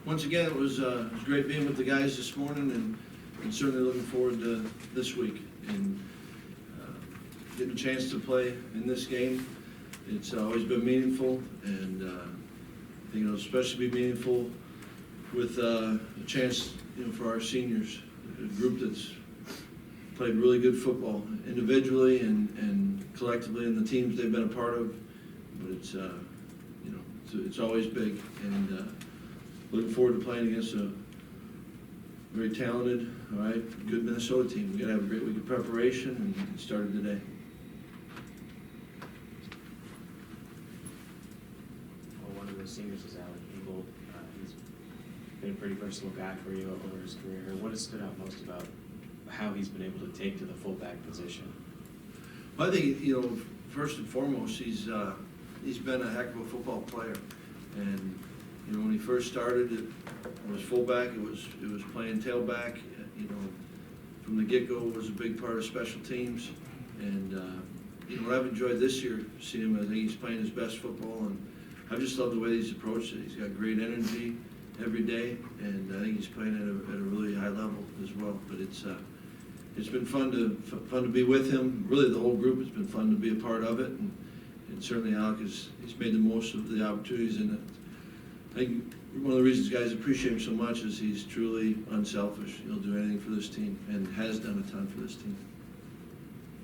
once again, it was great being with the guys this morning, and certainly looking forward to this week and getting a chance to play in this game. It's always been meaningful, and I think it'll especially be meaningful with a chance, for our seniors, a group that's played really good football individually and collectively in the teams they've been a part of. But it's always big, and looking forward to playing against a very talented, good Minnesota team. We got to have a great week of preparation, and it started today. Well, one of the seniors is Alec Eagle. He's been a pretty versatile guy for you over his career. What has stood out most about how he's been able to take to the fullback position? Well, I think, first and foremost, he's been a heck of a football player. And, when he first started, it was fullback, it was playing tailback. From the get-go, it was a big part of special teams. And, what I've enjoyed this year, seeing him, I think he's playing his best football. And I've just loved the way he's approached it. He's got great energy every day, and I think he's playing at a really high level as well. But it's been fun to be with him. Really, the whole group has been fun to be a part of it, and certainly Alec he's made the most of the opportunities. And I think one of the reasons guys appreciate him so much is he's truly unselfish. He'll do anything for this team, and has done a ton for this team.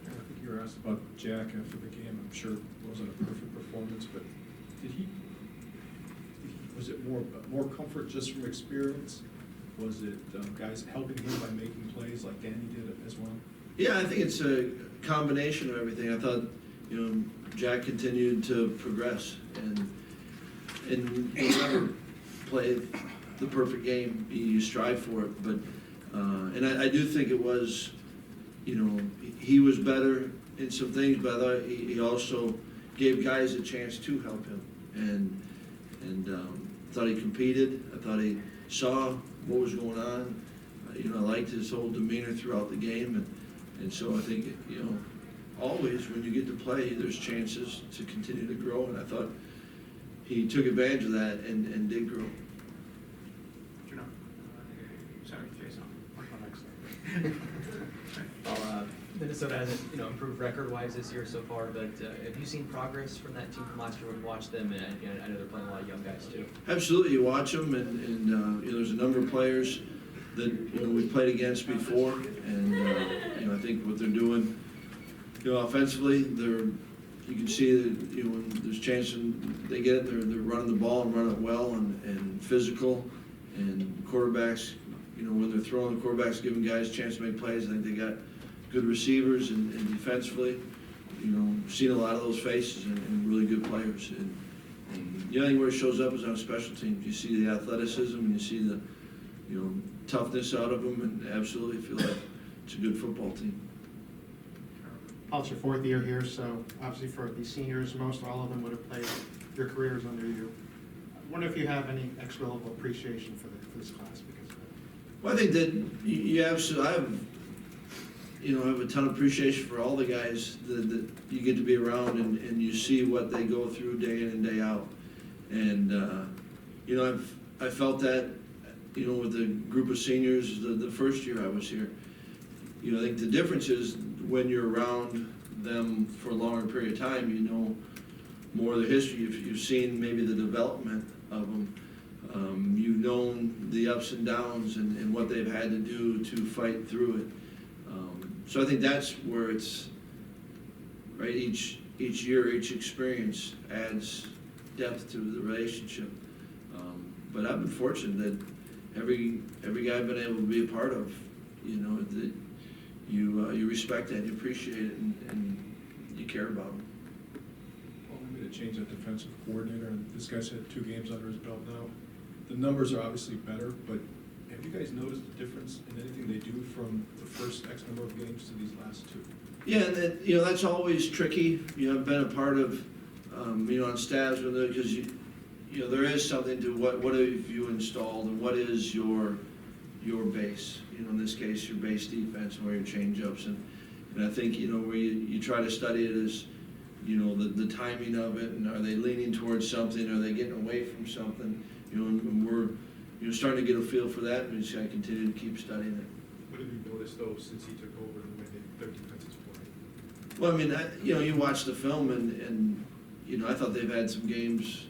I think you were asked about Jack after the game. I'm sure it wasn't a perfect performance, but was it more comfort just from experience? Was it guys helping him by making plays like Danny did as well? Yeah, I think it's a combination of everything. I thought, Jack continued to progress, and he'll never play the perfect game. You strive for it, but and I do think it was, he was better in some things, but I thought he also gave guys a chance to help him, and thought he competed. I thought he saw what was going on. I liked his whole demeanor throughout the game, and so I think, always when you get to play, there's chances to continue to grow, and I thought he took advantage of that and did grow. Sorry, Jason. Well, Minnesota hasn't improved record-wise this year so far, but have you seen progress from that team from last year when you watched them? And I know they're playing a lot of young guys too. Absolutely, you watch them, and there's a number of players that we've played against before, and I think what they're doing, offensively, you can see that when there's chance and they get it, they're running the ball and running it well and physical, and quarterbacks, when they're throwing, the quarterbacks giving guys a chance to make plays. I think they got good receivers and defensively, seen a lot of those faces and really good players. And the only thing where it shows up is on special teams. You see the athleticism and you see the, toughness out of them, and absolutely feel like it's a good football team. Paul, it's your fourth year here, so obviously for these seniors, most all of them would have played your careers under you. I wonder if you have any extra level of appreciation for this class because of that. Well, I think that you absolutely, I have a ton of appreciation for all the guys that you get to be around, and you see what they go through day in and day out. And, I felt that, with the group of seniors the first year I was here. I think the difference is when you're around them for a longer period of time, you know more of the history. You've seen maybe the development of them. You've known the ups and downs and what they've had to do to fight through it. So I think that's where it's, right, each year, each experience adds depth to the relationship. But I've been fortunate that every guy I've been able to be a part of, that you respect that, you appreciate it, and you care about them. Well, we made a change at defensive coordinator, and this guy's had 2 games under his belt now. The numbers are obviously better, but have you guys noticed a difference in anything they do from the first X number of games to these last 2? Yeah, and that's always tricky. I've been a part of, on staffs with it, because there is something to what have you installed and what is your base. In this case, your base defense and where your change-ups, and I think where you try to study it is, the timing of it, and are they leaning towards something? Are they getting away from something? And we're you're starting to get a feel for that, and we just gotta continue to keep studying it. What have you noticed though, since he took over, the way their defenses play? Well, I mean, you watch the film and, I thought they've had some games,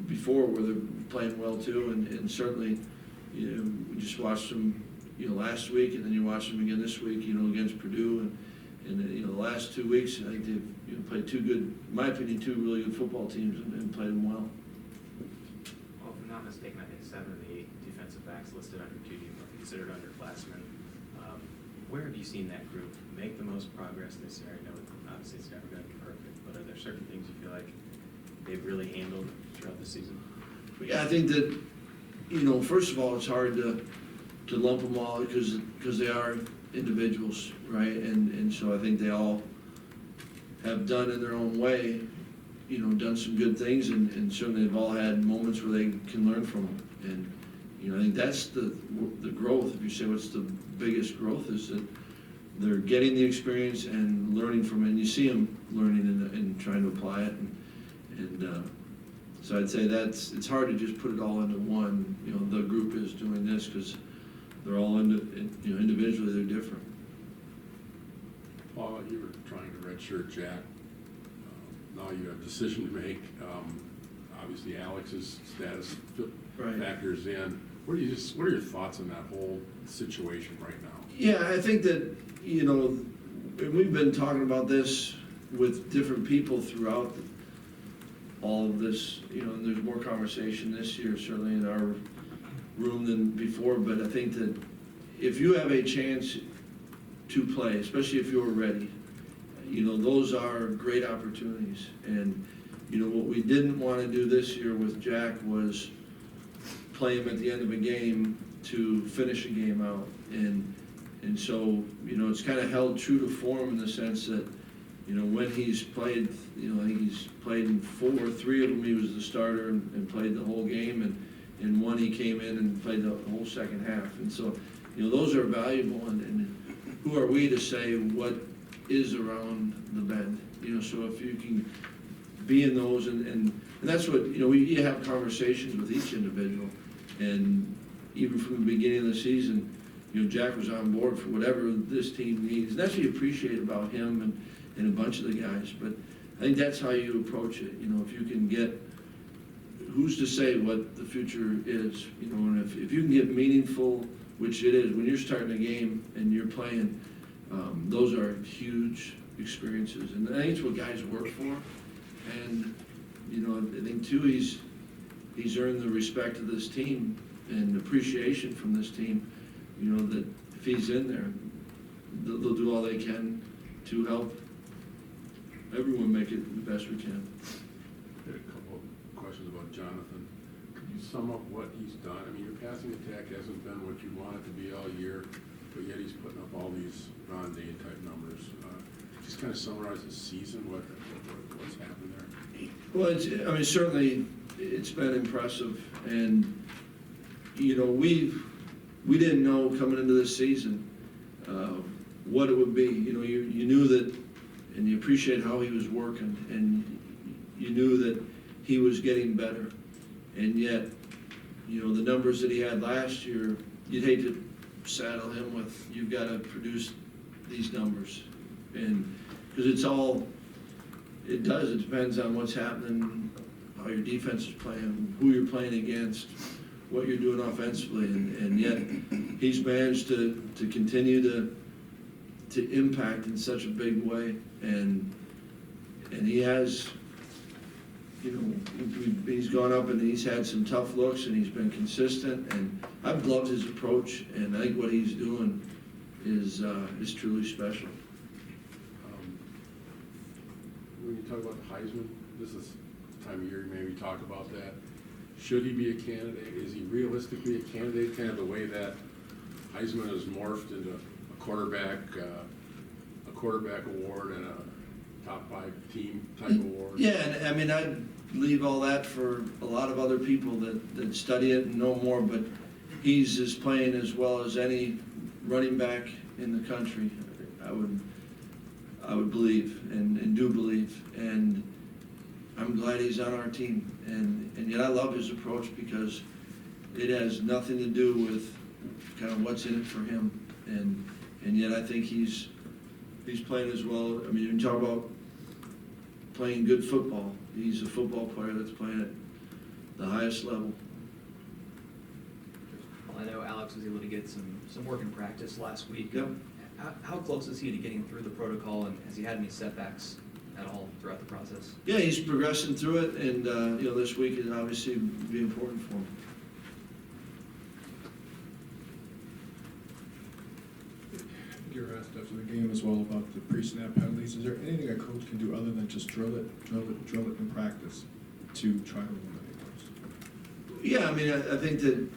before where they're playing well too, and certainly, we just watched them, last week, and then you watch them again this week, against Purdue, and the last 2 weeks, I think they've, played two good, in my opinion, two really good football teams and played them well. Well, if I'm not mistaken, I think 7 of the 8 defensive backs listed under 2D are considered underclassmen. Where have you seen that group make the most progress this year? I know obviously it's never going to be perfect, but are there certain things you feel like they've really handled throughout the season? Yeah, I think that, first of all, it's hard to lump them all because they are individuals, right? And so I think they all have done in their own way, done some good things, and certainly they've all had moments where they can learn from them. And, I think that's the growth. If you say what's the biggest growth, is that they're getting the experience and learning from it, and you see them learning and trying to apply it. And so I'd say it's hard to just put it all into one, the group is doing this, because they're all individually they're different. Paul, you were trying to redshirt Jack. Now you have a decision to make. Obviously, Alex's status Right. factors in. What are your thoughts on that whole situation right now? Yeah, I think that, and we've been talking about this with different people throughout all of this, and there's more conversation this year, certainly in our room than before, but I think that if you have a chance to play, especially if you're ready, those are great opportunities. And, what we didn't want to do this year with Jack was play him at the end of a game to finish a game out. And so, it's kind of held true to form in the sense that, when he's played, I think he's played in 4, 3 of them he was the starter and played the whole game, and one he came in and played the whole second half. And so, those are valuable, and who are we to say what is around the bend? So if you can be in those, and that's what, you have conversations with each individual, and even from the beginning of the season, Jack was on board for whatever this team needs, and that's what you appreciate about him and a bunch of the guys. But I think that's how you approach it, if you can get, who's to say what the future is, and if you can get meaningful, which it is, when you're starting a game and you're playing, those are huge experiences, and I think it's what guys work for. And, I think too, he's earned the respect of this team and appreciation from this team, that if he's in there, they'll do all they can to help everyone make it the best we can. I had a couple of questions about Jonathan. Could you sum up what he's done? I mean, your passing attack hasn't been what you want it to be all year, but yet he's putting up all these Ron Day type numbers. Just kind of summarize the season, what's happened there? Well, certainly it's been impressive, and, we didn't know coming into this season what it would be. You knew that, and you appreciate how he was working, and you knew that he was getting better, and yet, the numbers that he had last year, you'd hate to saddle him with, you've got to produce these numbers, and because it depends on what's happening, how your defense is playing, who you're playing against, what you're doing offensively, and yet he's managed to continue to impact in such a big way, and he has, he's gone up and he's had some tough looks, and he's been consistent, and I've loved his approach, and I think what he's doing is truly special. When you talk about the Heisman, this is the time of year maybe talk about that. Should he be a candidate? Is he realistically a candidate, kind of the way that Heisman has morphed into a quarterback award and a top 5 team type award? Yeah, and I'd leave all that for a lot of other people that study it and know more, but he's as playing as well as any running back in the country, I would believe and do believe, and I'm glad he's on our team, and yet I love his approach because it has nothing to do with kind of what's in it for him. And yet I think he's playing as well. I mean, you talk about playing good football. He's a football player that's playing at the highest level. Well, I know Alex was able to get some work in practice last week. Yep. How close is he to getting through the protocol, and has he had any setbacks at all throughout the process? Yeah, he's progressing through it, and, this week is obviously be important for him. You were asked after the game as well about the pre-snap penalties. Is there anything a coach can do other than just drill it in practice to try to eliminate those? Yeah, I mean, I think that,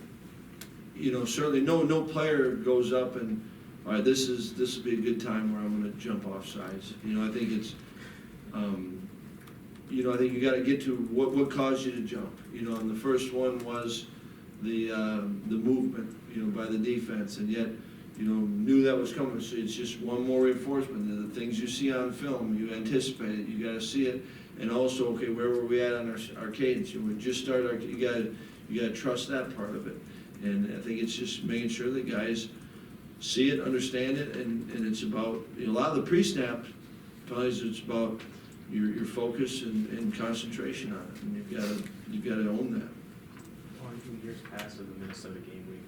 certainly no player goes up and, all right, this will be a good time where I'm gonna jump off sides. I think it's, I think you gotta get to what caused you to jump. And the first one was the movement, by the defense, and yet, knew that was coming. So it's just one more reinforcement. The things you see on film, you anticipate it, you gotta see it. And also, okay, where were we at on our cadence? We just started, you gotta trust that part of it. And I think it's just making sure that guys see it, understand it, and it's about, a lot of the pre-snap penalties, it's about your focus and concentration on it, and you've gotta own that. Well, in years past of the Minnesota game week,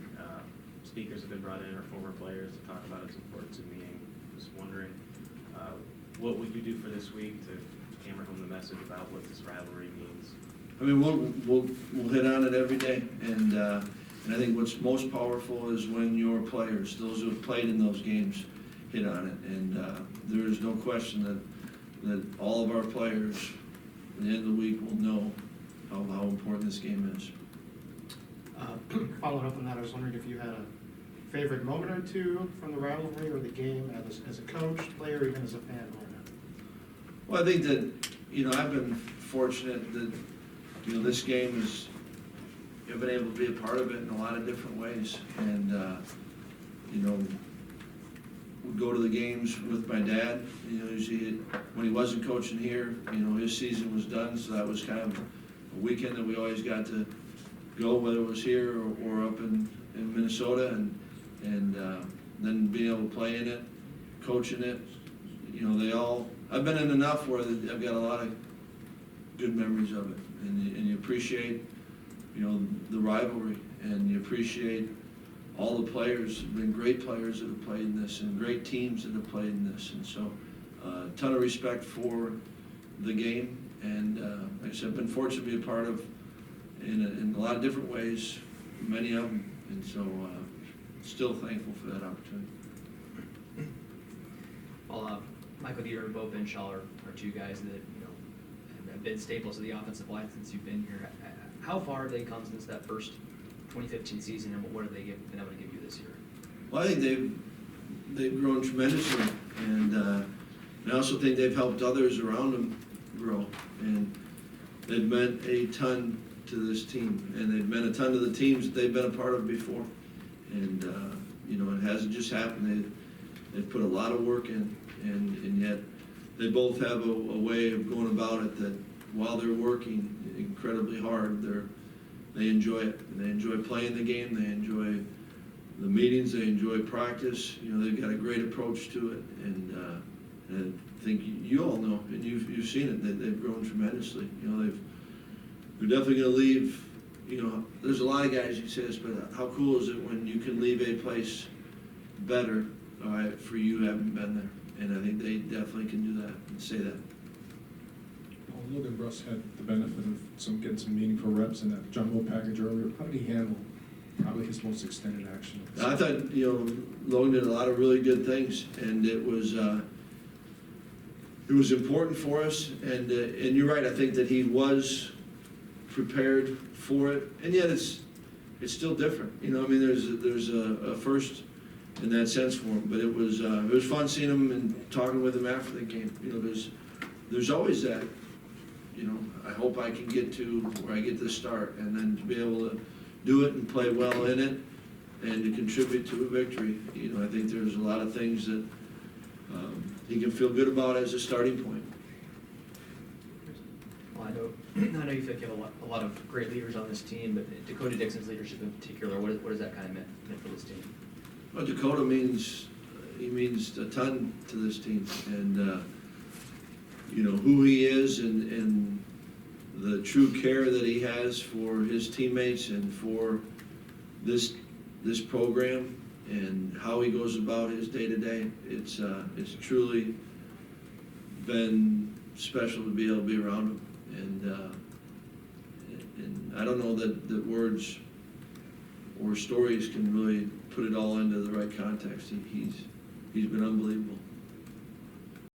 speakers have been brought in, or former players, to talk about its importance in meeting. Just wondering, what would you do for this week to hammer home the message about what this rivalry means? I mean, we'll hit on it every day, and I think what's most powerful is when your players, those who have played in those games, hit on it. And there is no question that all of our players, at the end of the week, will know how important this game is. Following up on that, I was wondering if you had a favorite moment or two from the rivalry or the game as a coach, player, even as a fan growing up. Well, I think that, I've been fortunate that, this game is, I've been able to be a part of it in a lot of different ways. And, would go to the games with my dad, usually when he wasn't coaching here, his season was done, so that was kind of a weekend that we always got to go, whether it was here or up in Minnesota, and then being able to play in it, coaching it, I've been in enough where I've got a lot of good memories of it, and you appreciate, the rivalry, and you appreciate all the players. Have been great players that have played in this, and great teams that have played in this, and so a ton of respect for the game, and like I said, I've been fortunate to be a part of in a lot of different ways, many of them, and so still thankful for that opportunity. Well, Michael Dieter and Bo Benshaw are two guys that have been staples of the offensive line since you've been here. How far have they come since that first 2015 season, and what have they been able to give you this year? Well, I think they've grown tremendously, and I also think they've helped others around them grow, and they've meant a ton to this team, and they've meant a ton to the teams that they've been a part of before. And it hasn't just happened. They've put a lot of work in, and yet they both have a way of going about it that while they're working incredibly hard, they enjoy it. And they enjoy playing the game. They enjoy the meetings. They enjoy practice. They've got a great approach to it, and I think you all know, and you've seen it, that they've grown tremendously. They're definitely going to leave. There's a lot of guys who say this, but how cool is it when you can leave a place better, all right, for you having been there? And I think they definitely can do that and say that. Well, Logan Bruss had the benefit of getting some meaningful reps in that jumbo package earlier. How did he handle probably his most extended action? I thought, Logan did a lot of really good things, and it was important for us. And you're right, I think that he was prepared for it, and yet it's still different. There's a first in that sense for him, but it was fun seeing him and talking with him after the game. There's always that. I hope I can get to where I get to start, and then to be able to do it and play well in it, and to contribute to a victory. I think there's a lot of things that he can feel good about as a starting point. Well, I know I know you feel like you have a lot of great leaders on this team, but Dakota Dixon's leadership in particular, what does that kind of meant for this team? Well, Dakota means a ton to this team, and, you know, who he is and the true care that he has for his teammates and for this program and how he goes about his day-to-day. It's truly been special to be able to be around him. And I don't know that words or stories can really put it all into the right context. He's been unbelievable.